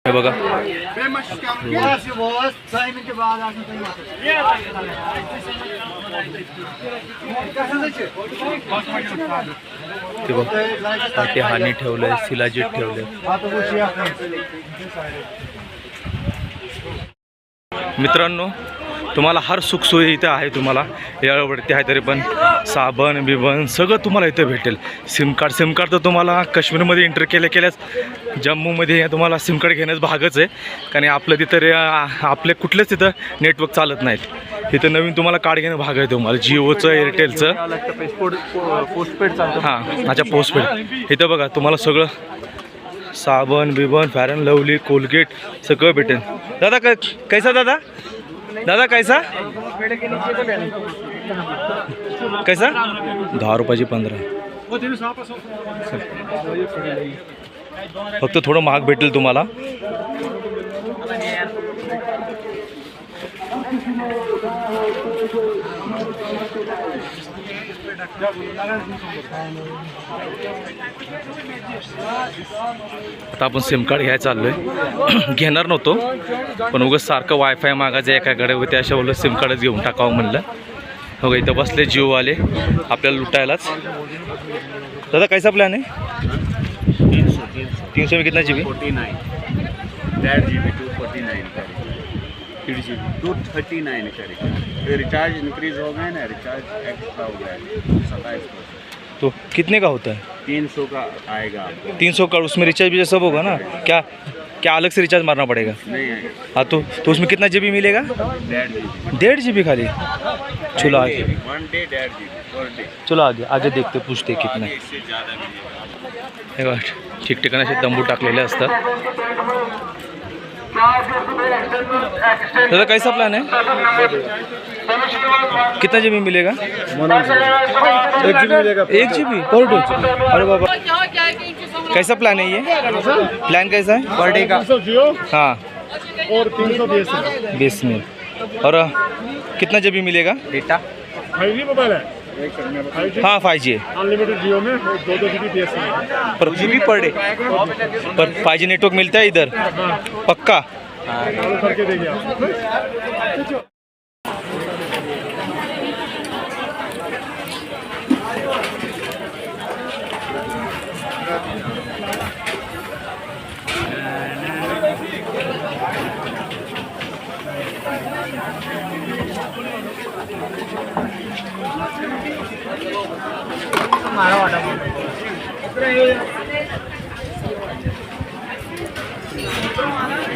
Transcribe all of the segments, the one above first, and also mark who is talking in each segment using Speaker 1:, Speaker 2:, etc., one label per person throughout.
Speaker 1: हे बघा ते बघ पाठी हानी ठेवलंय, शिलाजीत ठेवलंय. मित्रांनो तुम्हाला हर सुखसोयी इथं आहे. तुम्हाला यावरती आहे तरी पण साबण बिबण सगळं तुम्हाला इथं भेटेल. सिम कार्ड तर तुम्हाला काश्मीरमध्ये एंटर केल्याच जम्मूमध्ये तुम्हाला सिम कार्ड घेण्यास भागच आहे. कारण आपलं तिथं आपले कुठलेच तिथं नेटवर्क चालत नाहीत. इथं नवीन तुम्हाला कार्ड घेणं भाग आहे तुम्हाला. जिओचं, एअरटेलचं, हां अच्छा पोस्टपेड. इथं बघा तुम्हाला सगळं साबण बिबण, फेअर अँड लवली, कोलगेट सगळं भेटेल. दादा कैसा दादा कैसा 10 रुपयाची 15. फक्त थोडं महाग भेटेल तुम्हाला. आता आपण सिम कार्ड घ्यायला चाललोय. घेणार नव्हतो पण उगाच सारखं वायफाय मागायचं एकाकडे होते, अशा बोललं सिम कार्डच घेऊन टाकावं म्हणलं. हो इथं बसले जिओवाले आपल्याला लुटायलाच. दादा कैसा प्लॅन आहे? 300 में कितना GB?
Speaker 2: 49 1.5 GB 249 करेगा, 239 करेगा. तो रिचार्ज इंक्रीज हो गया ना, रिचार्ज एक्स्ट्रा हो गया है 27%.
Speaker 1: तो कितने का होता है?
Speaker 2: 300 का आएगा आपको.
Speaker 1: 300 का. उसमें रिचार्ज भी सब होगा ना? क्या अलग से रिचार्ज मारना पड़ेगा?
Speaker 2: नहीं है.
Speaker 1: हाँ तो उसमें कितना GB मिलेगा? 1.5 GB खाली. चलो आगे
Speaker 2: 1 day 1.5 GB पर डे.
Speaker 1: चलो आगे देखते पूछते कितना.
Speaker 2: इससे ज़्यादा मिलेगा.
Speaker 1: हे बघा ठिकठिकाणी असे तंबू टाकलेले असतात. दादा कैसा प्लान है? कितना GB मिलेगा?
Speaker 2: 1 GB मिलेगा.
Speaker 1: 1 GB पर डे. अरे बाबा कैसा प्लान है ये? प्लान कैसा है?
Speaker 2: पर डे का
Speaker 1: हाँ
Speaker 2: और 300
Speaker 1: BSNL. और कितना GB मिलेगा?
Speaker 2: डेटा
Speaker 3: 5G मोबाइल है.
Speaker 1: हाँ 5G है.
Speaker 3: अनलिमिटेड जियो में 2 GB BSNL
Speaker 1: पर GB पर डे. पर 5G नेटवर्क मिलता है इधर पक्का?
Speaker 3: चालू करके देंगे आप.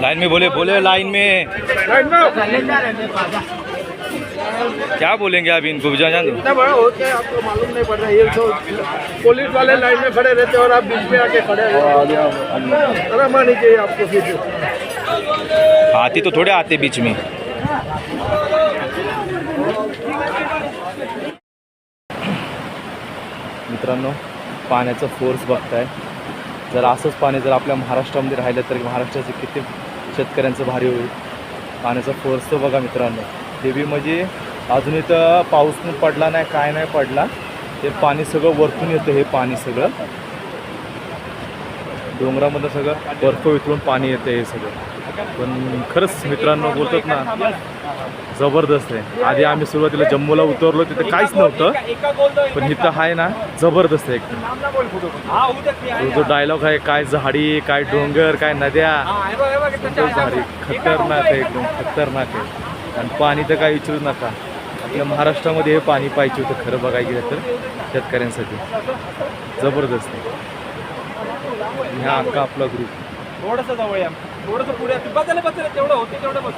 Speaker 1: लाइन में बोले लाइन में क्या बोलेंगे आप इनको? जान दो.
Speaker 3: इतना बड़ा हो के आपको मालूम नहीं पड़ रहा है. ये तो पुलिस वाले लाइन में खड़े रहते और आप बीच में आके खड़े रहते. शर्म आनी चाहिए आपको. फिर
Speaker 1: हाथी तो थोड़े आते बीच में. मित्रांनो पाण्याचं फोर्स बघताय. जर असंच पाणी जर आपल्या महाराष्ट्रामध्ये राहिलं तर महाराष्ट्राचे किती शेतकऱ्यांचं भारी होईल. पाण्याचा फोर्स तर बघा मित्रांनो. देवी म्हणजे अजून इथं पाऊस पण पडला नाही, काय नाही पडला. ते पाणी सगळं वरतून येतं. हे पाणी सगळं डोंगरामध्ये सगळं बर्फ वितळून पाणी येतं हे सगळं. पण खरंच मित्रांनो बोलतात ना जबरदस्त आहे. आधी आम्ही सुरुवातीला जम्मूला उतरलो तिथे काहीच नव्हतं, पण इथं आहे ना जबरदस्त आहे एकदम. जो डायलॉग आहे काय झाडी काय डोंगर काय नद्या झाडी खतरनाक आहे, एकदम खतरनाक आहे. आणि पाणी तर काय विचारू नका. आपल्या महाराष्ट्रामध्ये हे पाणी पाहिजे होतं खरं बघायला गेलं तर शेतकऱ्यांसाठी. जबरदस्त आहे. हा अख्खा आपला ग्रुप
Speaker 3: थोडंसं जवळ या, थोडंसं पुढे बदल तेवढं होते तेवढं बस.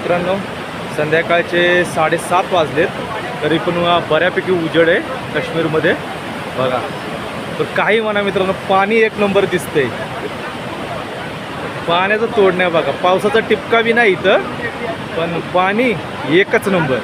Speaker 1: मित्रांनो संध्याकाळचे 7:30 वाजलेत, तरी पण बऱ्यापैकी उजेड आहे काश्मीरमध्ये बघा. तर काही म्हणा मित्रांनो, पाणी एक नंबर दिसतंय, पाण्याचं तोड नाही बघा. पावसाचा टिपका बी नाही इथं, पण पाणी एकच नंबर.